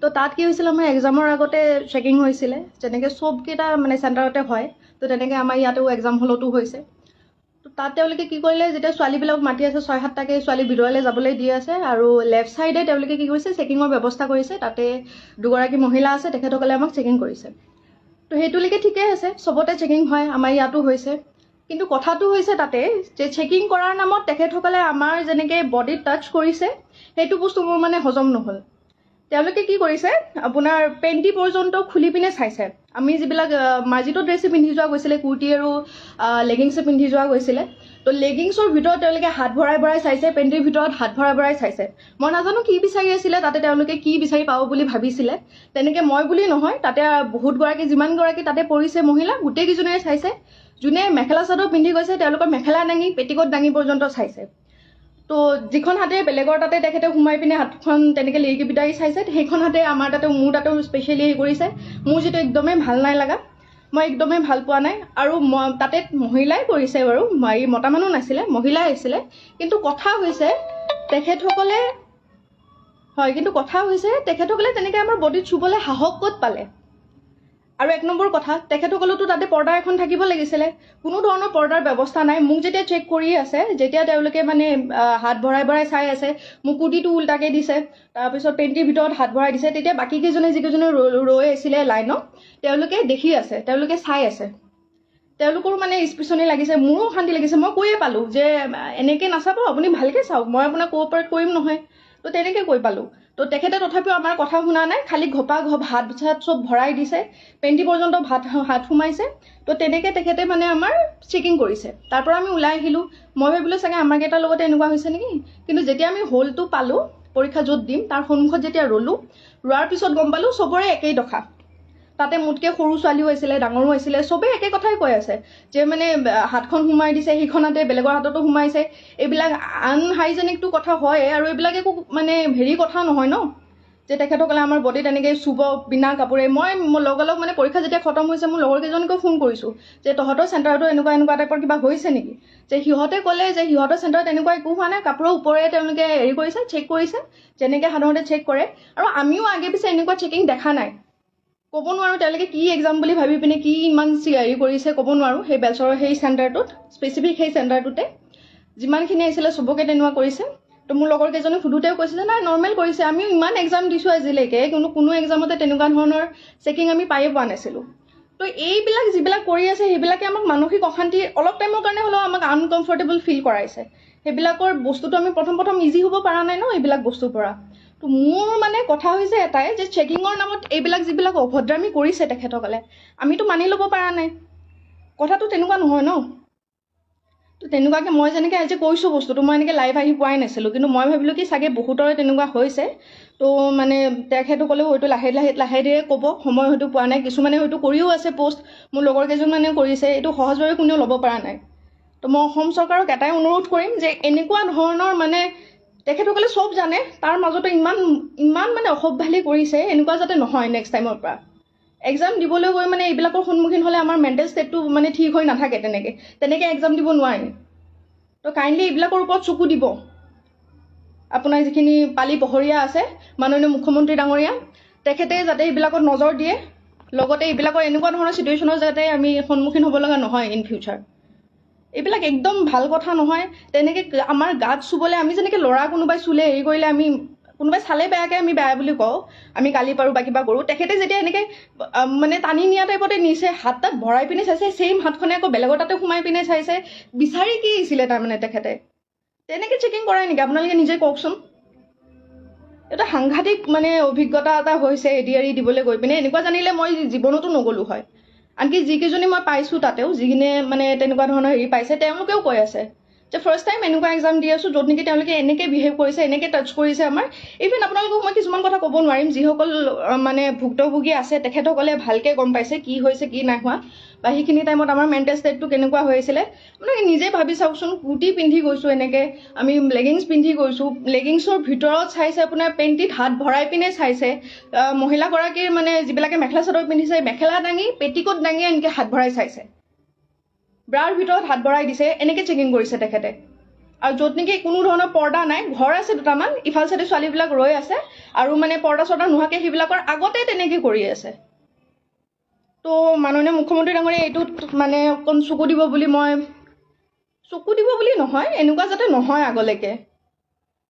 তো তাত কি হৈছিল আমাৰ এক্সামৰ আগতে চেকিং হৈছিলে যেনেকৈ চবকেইটা মানে চেণ্টাৰতে হয় তো তেনেকৈ আমাৰ ইয়াতেও এক্সাম হলতো হৈছে তো তাত তেওঁলোকে কি কৰিলে যেতিয়া ছোৱালীবিলাক মাতি আছে 6-7টাকৈ ছোৱালী ভিতৰলৈ যাবলৈ দি আছে আৰু লেফ্ট ছাইডে তেওঁলোকে কি কৰিছে চেকিঙৰ ব্যৱস্থা কৰিছে তাতে দুগৰাকী মহিলা আছে তেখেতসকলে আমাক চেকিং কৰিছে তো সেইটোলৈকে ঠিকেই আছে চবতে চেকিং হয় আমাৰ ইয়াতো হৈছে কিন্তু কথাটো হৈছে তাতে যে চেকিং কৰাৰ নামত তেখেতসকলে আমাৰ যেনেকৈ বডিত টাচ কৰিছে সেইটো বস্তু মোৰ মানে হজম নহ'ল তেওঁলোকে কি কৰিছে আপোনাৰ পেণ্টি পৰ্যন্ত খুলি পিনে চাইছে আমি যিবিলাক মাৰ্জিত ড্ৰেছে পিন্ধি যোৱা গৈছিলে কুৰ্তি আৰু লেগিংছে পিন্ধি যোৱা গৈছিলে তো লেগিংছৰ ভিতৰত তেওঁলোকে হাত ভৰাই ভৰাই চাইছে পেণ্টিৰ ভিতৰত হাত ভৰাই ভৰাই চাইছে মই নাজানো কি বিচাৰি আছিলে তাতে তেওঁলোকে কি বিচাৰি পাব বুলি ভাবিছিলে তেনেকৈ মই বুলি নহয় তাতে বহুতগৰাকী যিমানগৰাকী তাতে পৰিছে মহিলা গোটেইকেইজনীয়ে চাইছে যোনে মেখেলা চাদৰ পিন্ধি গৈছে তেওঁলোকৰ মেখেলা দাঙি পেটিকোট দাঙি পৰ্যন্ত চাইছে তো যিখন হাতে বেলেগৰ তাতে তেখেতে সোমাই পিনে হাতখন তেনেকৈ লিৰিকি বিটাৰি চাইছে সেইখন হাতে আমাৰ তাতে মোৰ তাতেও স্পেচিয়েলি হেৰি কৰিছে মোৰ যিটো একদমেই ভাল নাই লগা মই একদমেই ভাল পোৱা নাই আৰু তাতে মহিলাই কৰিছে বাৰু এই মতা মানুহ নাছিলে মহিলাই আছিলে কিন্তু কথা হৈছে তেখেতসকলে তেনেকৈ আমাৰ বডিত চুবলৈ সাহস ক'ত পালে আৰু এক নম্বৰ কথা তেখেতসকলেতো তাতে পৰ্দা এখন থাকিব লাগিছিলে কোনো ধৰণৰ পৰ্দাৰ ব্যৱস্থা নাই মোক যেতিয়া চেক কৰি আছে যেতিয়া তেওঁলোকে মানে হাত ভৰাই ভৰাই চাই আছে মোক কুৰ্তিটো উল্টাকৈ দিছে তাৰপিছত পেণ্টিৰ ভিতৰত হাত ভৰাই দিছে তেতিয়া বাকীকেইজনে যিকেইজনে ৰৈ আছিলে লাইনত তেওঁলোকে দেখি আছে তেওঁলোকে চাই আছে তেওঁলোকৰো মানে স্পিচনি লাগিছে মোৰো অশান্তি লাগিছে মই কৈয়ে পালোঁ যে এনেকৈ নাচাব আপুনি ভালকৈ চাওক মই আপোনাক কোঅপাৰেট কৰিম নহয় তো তেনেকৈ কৈ পালোঁ তো তেখেতে তথাপিও আমাৰ কথা শুনা নাই খালি ঘপা হাত চাত চব ভৰাই দিছে পেণ্টি পৰ্যন্ত হাত সোমাইছে তো তেনেকৈ তেখেতে মানে আমাৰ চেকিং কৰিছে তাৰ পৰা আমি ওলাই আহিলোঁ মই ভাবিলোঁ চাগে আমাৰ কেইটাৰ লগতে এনেকুৱা হৈছে নেকি কিন্তু যেতিয়া আমি হলটো পালোঁ পৰীক্ষা য'ত দিম তাৰ সন্মুখত যেতিয়া ৰ'লোঁ ৰোৱাৰ পিছত গম পালোঁ চবৰে একেই দশা তাতে মোতকৈ সৰু ছোৱালীও আছিলে ডাঙৰো আছিলে চবেই একে কথাই কৈ আছে যে মানে হাতখন সোমাই দিছে সেইখনতে বেলেগৰ হাততো সোমাইছে এইবিলাক আনহাইজেনিকটো কথা হয় আৰু এইবিলাক একো মানে হেৰি কথা নহয় ন যে তেখেতসকলে আমাৰ বডিত এনেকৈ চুব বিনা কাপোৰে মই লগালগ মানে পৰীক্ষা যেতিয়া খতম হৈছে মোৰ লগৰ কেইজনীকো ফোন কৰিছোঁ যে তহঁতৰ চেণ্টাৰতো এনেকুৱা টাইপৰ কিবা হৈছে নেকি যে সিহঁতে ক'লে যে সিহঁতৰ চেণ্টাৰত এনেকুৱা একো হোৱা নাই কাপোৰৰ ওপৰে তেওঁলোকে হেৰি কৰিছে চেক কৰিছে যেনেকৈ সাধাৰণতে চেক কৰে আৰু আমিও আগে পিছে এনেকুৱা চেকিং দেখা নাই ক'ব নোৱাৰোঁ তেওঁলোকে কি এক্সাম বুলি ভাবি পিনে কি ইমান হেৰি কৰিছে ক'ব নোৱাৰোঁ সেই বেলচৰৰ সেই চেণ্টাৰটোত স্পেচিফিক সেই চেণ্টাৰটোতে যিমানখিনি আহিছিলে চবকে তেনেকুৱা কৰিছে তো মোৰ লগৰ কেইজনে সুধোতেও কৈছে যে নাই নৰ্মেল কৰিছে আমিও ইমান এক্সাম দিছোঁ আজিলৈকে কিন্তু কোনো এক্সামতে তেনেকুৱা ধৰণৰ চেকিং আমি পায়ে পোৱা নাছিলোঁ তো এইবিলাক যিবিলাক কৰি আছে সেইবিলাকে আমাক মানসিক অশান্তি অলপ টাইমৰ কাৰণে হ'লেও আমাক আনকমফৰ্টেবল ফিল কৰাইছে সেইবিলাকৰ বস্তুটো আমি প্ৰথম ইজি হ'ব পৰা নাই ন এইবিলাক বস্তুৰ পৰা তো মোৰ মানে কথা হৈছে এটাই যে চেকিঙৰ নামত এইবিলাক যিবিলাক অভদ্ৰামী কৰিছে তেখেতসকলে আমিতো মানি ল'ব পৰা নাই কথাটো তেনেকুৱা নহয় ন তো তেনেকুৱাকৈ মই যেনেকৈ আজি কৈছোঁ বস্তুটো মই এনেকৈ লাইভ আহি পোৱাই নাছিলোঁ কিন্তু মই ভাবিলোঁ কি চাগে বহুতৰে তেনেকুৱা হৈছে তো মানে তেখেতসকলেও হয়তো লাহে ধীৰে ক'ব সময় হয়তো পোৱা নাই কিছুমানে হয়তো কৰিও আছে পষ্ট মোৰ লগৰ কেইজনমানেও কৰিছে এইটো সহজভাৱে কোনেও ল'ব পৰা নাই তো মই অসম চৰকাৰক এটাই অনুৰোধ কৰিম যে এনেকুৱা ধৰণৰ মানে তেখেতসকলে চব জানে তাৰ মাজতে ইমান মানে অসভ্যালি কৰিছে এনেকুৱা যাতে নহয় নেক্সট টাইমৰ পৰা এক্সাম দিবলৈ গৈ মানে এইবিলাকৰ সন্মুখীন হ'লে আমাৰ মেণ্টেল ষ্টেটটো মানে ঠিক হৈ নাথাকে তেনেকৈ এক্সাম দিব নোৱাৰি তো কাইণ্ডলি এইবিলাকৰ ওপৰত চকু দিব আপোনাৰ যিখিনি পালি পহৰীয়া আছে মাননীয় মুখ্যমন্ত্ৰী ডাঙৰীয়া তেখেতে যাতে এইবিলাকত নজৰ দিয়ে লগতে এইবিলাকৰ এনেকুৱা ধৰণৰ চিটুৱেশ্যনৰ যাতে আমি সন্মুখীন হ'ব লগা নহয় ইন ফিউচাৰ এইবিলাক একদম ভাল কথা নহয় তেনেকৈ আমাৰ গাত চুবলৈ আমি যেনেকৈ ল'ৰা কোনোবাই চুলে হেৰি কৰিলে আমি কোনোবাই চালে বেয়াকৈ আমি বেয়া বুলি কওঁ আমি গালি পাৰোঁ বা কিবা কৰোঁ তেখেতে যেতিয়া এনেকৈ মানে টানি নিয়া টাইপতে নিছে হাত তাত ভৰাই পিনে চাইছে ছেইম হাতখনে আকৌ বেলেগৰ তাতে সোমাই পিনে চাইছে বিচাৰি কি আহিছিলে তাৰমানে তেখেতে তেনেকৈ চেকিং কৰাই নেকি আপোনালোকে নিজে কওকচোন এটা সাংঘাতিক মানে অভিজ্ঞতা এটা হৈছে এডি দিবলৈ গৈ পিনে এনেকুৱা জানিলে মই জীৱনতো নগ'লোঁ হয় আনকি যিকেইজনী মই পাইছোঁ তাতেও যিখিনি মানে তেনেকুৱা ধৰণৰ হেৰি পাইছে তেওঁলোকেও কৈ আছে যে ফাৰ্ষ্ট টাইম এনেকুৱা এক্সাম দি আছোঁ য'ত নেকি তেওঁলোকে এনেকৈ বিহেভ কৰিছে এনেকৈ টাচ কৰিছে আমাৰ ইভেন আপোনালোকক মই কিছুমান কথা ক'ব নোৱাৰিম যিসকল মানে ভুক্তভোগী আছে তেখেতসকলে ভালকৈ গম পাইছে কি হৈছে কি নাই হোৱা বা সেইখিনি টাইমত আমাৰ মেণ্টেল ষ্টেটটো কেনেকুৱা হৈ আছিলে আপোনালোকে নিজে ভাবি চাওকচোন কুৰ্তি পিন্ধি গৈছোঁ এনেকৈ আমি লেগিংছ পিন্ধি গৈছোঁ লেগিংছৰ ভিতৰত চাইছে আপোনাৰ পেণ্টিত হাত ভৰাই পিনে চাইছে মহিলাগৰাকীৰ মানে যিবিলাকে মেখেলা চাদৰ পিন্ধিছে মেখেলা দাঙি পেটিকোট দাঙি এনেকৈ হাত ভৰাই চাইছে ব্ৰাৰ ভিতৰত হাত ভৰাই দিছে এনেকৈ চেকিং কৰিছে তেখেতে আৰু য'ত নেকি কোনো ধৰণৰ পৰ্দা নাই, ঘৰ আছে দুটামান, ইফাল চাইডে ছোৱালীবিলাক ৰৈ আছে আৰু মানে পৰ্দা চৰ্দা নোহোৱাকৈ সেইবিলাকৰ আগতে তেনেকৈ কৰি আছে। তো মাননীয় মুখ্যমন্ত্ৰী ডাঙৰীয়া এইটোত মানে অকণ চকু দিব বুলি নহয়, এনেকুৱা যাতে নহয় আগলৈকে।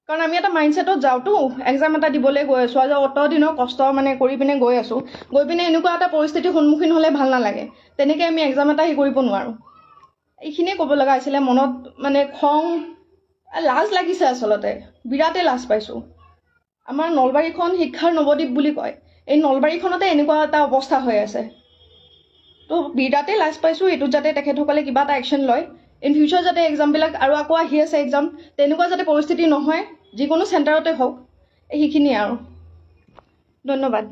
কাৰণ আমি এটা মাইণ্ডছেটত যাওঁতো, এক্সাম এটা দিবলৈ গৈ আছোঁ আৰু অত দিনৰ কষ্ট মানে কৰি পিনে গৈ আছোঁ, গৈ পিনে এনেকুৱা এটা পৰিস্থিতিৰ সন্মুখীন হ'লে ভাল নালাগে। তেনেকৈ আমি এক্সাম এটা কৰিব নোৱাৰোঁ। এইখিনিয়ে ক'ব লগা আছিলে। মনত মানে খং, লাজ লাগিছে, আচলতে বিৰাটেই লাজ পাইছোঁ। আমাৰ নলবাৰীখন শিক্ষাৰ নৱদ্বীপ বুলি কয়, এই নলবাৰীখনতে এনেকুৱা এটা অৱস্থা হৈ আছে। তো বিৰাটেই লাজ পাইছোঁ। এইটোত যাতে তেখেতসকলে কিবা এটা একশ্যন লয়, ইন ফিউচাৰ যাতে এক্সামবিলাক আৰু আকৌ আহি আছে এক্সাম, তেনেকুৱা যাতে পৰিস্থিতি নহয়, যিকোনো চেণ্টাৰতে হওক। সেইখিনিয়ে আৰু। ধন্যবাদ।